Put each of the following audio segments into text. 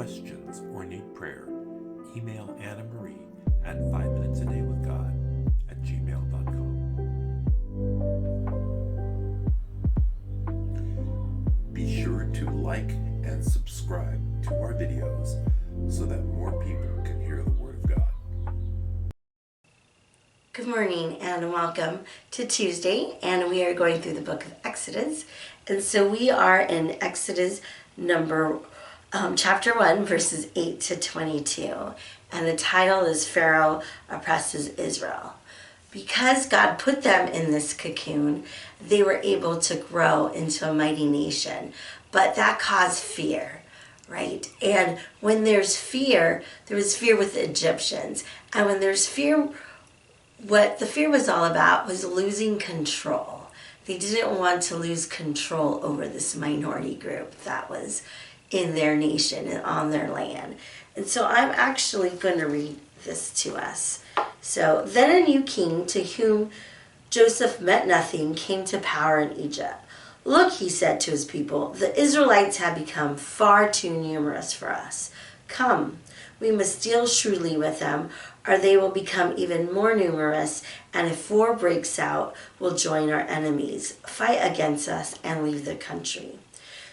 questions, or need prayer, email Annamarie at 5minutesadayWithGod at gmail.com. Be sure to like and subscribe to our videos so that more people can hear the Word of God. Good morning and welcome to Tuesday, and we are going through the book of Exodus. And so we are in Exodus chapter 1, verses 8 to 22. And the title is Pharaoh Oppresses Israel. Because God put them in this cocoon, they were able to grow into a mighty nation. But that caused fear, right? And when there's fear, there was fear with the Egyptians. And when there's fear, what the fear was all about was losing control. They didn't want to lose control over this minority group that was in their nation and on their land. And so I'm actually going to read this to us. So, then a new king to whom Joseph meant nothing came to power in Egypt. Look, he said to his people, the Israelites have become far too numerous for us. Come, we must deal shrewdly with them, or they will become even more numerous, and if war breaks out, will join our enemies, fight against us, and leave the country.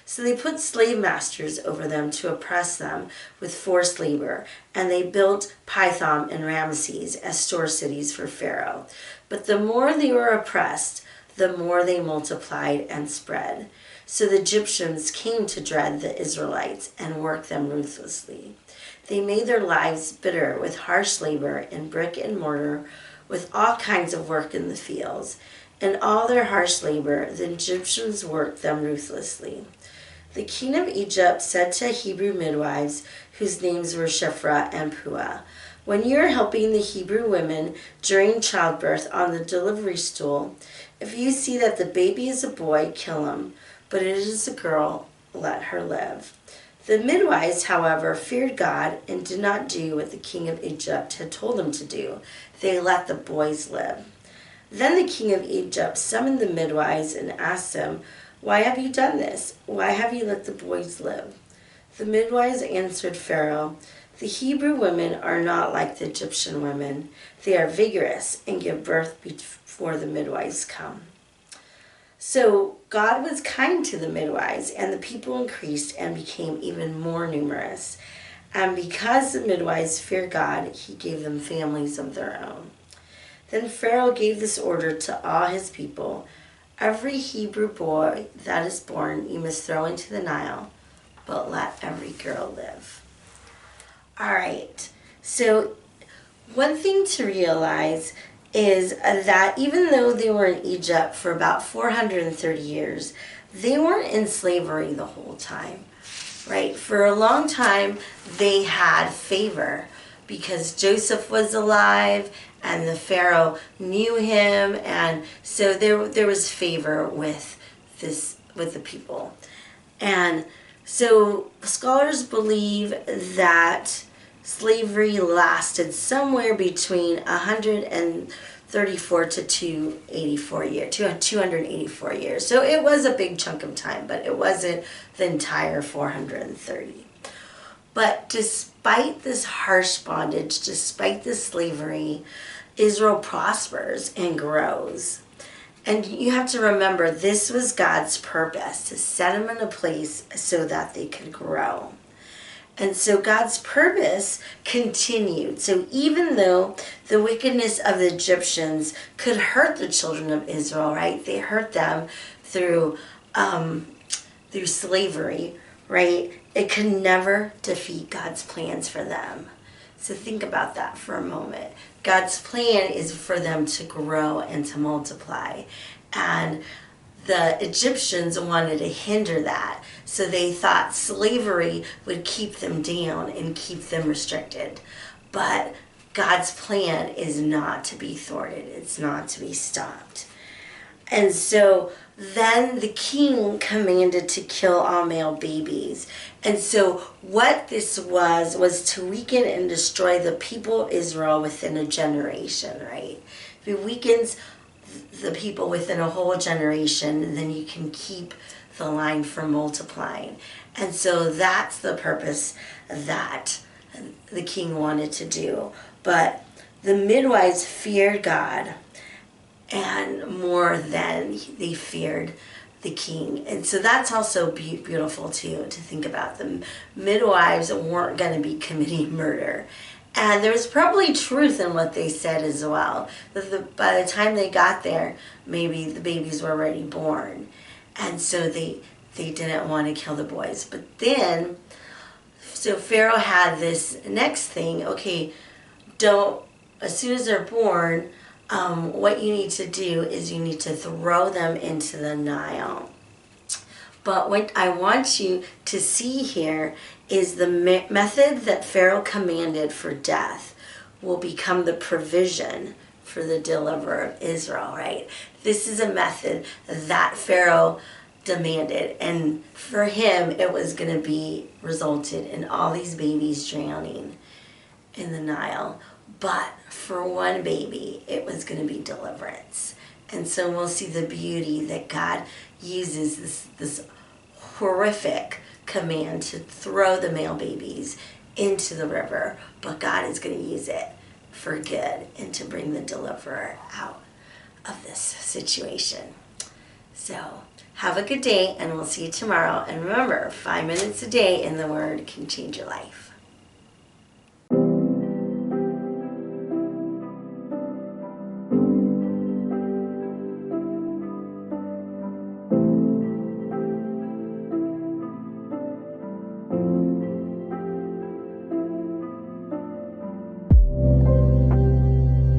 So they put slave masters over them to oppress them with forced labor, and they built Pithom and Ramesses as store cities for Pharaoh. But the more they were oppressed, the more they multiplied and spread. So the Egyptians came to dread the Israelites and worked them ruthlessly. They made their lives bitter with harsh labor in brick and mortar, with all kinds of work in the fields. In all their harsh labor, the Egyptians worked them ruthlessly. The king of Egypt said to Hebrew midwives, whose names were Shiphrah and Puah, when you are helping the Hebrew women during childbirth on the delivery stool, if you see that the baby is a boy, kill him, but it is a girl, let her live. The midwives, however, feared God and did not do what the king of Egypt had told them to do. They let the boys live. Then the king of Egypt summoned the midwives and asked them, why have you done this? Why have you let the boys live? The midwives answered Pharaoh, the Hebrew women are not like the Egyptian women. They are vigorous and give birth before the midwives come. So God was kind to the midwives, and the people increased and became even more numerous. And because the midwives feared God, he gave them families of their own. Then Pharaoh gave this order to all his people, every Hebrew boy that is born you must throw into the Nile, but let every girl live. All right, so one thing to realize is that even though they were in Egypt for about 430 years, they weren't in slavery the whole time, right? For a long time, they had favor because Joseph was alive and the Pharaoh knew him, and so there was favor with the people. And so scholars believe that slavery lasted somewhere between 134 to 284 years. So it was a big chunk of time, but it wasn't the entire 430. But despite this harsh bondage, despite this slavery, Israel prospers and grows. And you have to remember, this was God's purpose, to set them in a place so that they could grow. And so God's purpose continued. So even though the wickedness of the Egyptians could hurt the children of Israel, right? They hurt them through slavery, right? It could never defeat God's plans for them. So think about that for a moment. God's plan is for them to grow and to multiply. And the Egyptians wanted to hinder that. So they thought slavery would keep them down and keep them restricted. But God's plan is not to be thwarted. It's not to be stopped. And so then the king commanded to kill all male babies. And so what this was to weaken and destroy the people of Israel within a generation, right? If it weakens the people within a whole generation, then you can keep the line from multiplying. And so that's the purpose that the king wanted to do. But the midwives feared God, and more than they feared the king. And so that's also beautiful too, to think about. The midwives weren't going to be committing murder. And there was probably truth in what they said as well. That by the time they got there, maybe the babies were already born. And so they didn't want to kill the boys. But then, so Pharaoh had this next thing. Okay, as soon as they're born, what you need to do is you need to throw them into the Nile. But what I want you to see here is the method that Pharaoh commanded for death will become the provision for the deliverer of Israel, right? This is a method that Pharaoh demanded, and for him it was going to be resulted in all these babies drowning in the Nile. But for one baby, it was going to be deliverance. And so we'll see the beauty that God uses this horrific command to throw the male babies into the river, but God is going to use it for good and to bring the deliverer out of this situation. So have a good day, and we'll see you tomorrow. And remember, 5 minutes a day in the Word can change your life.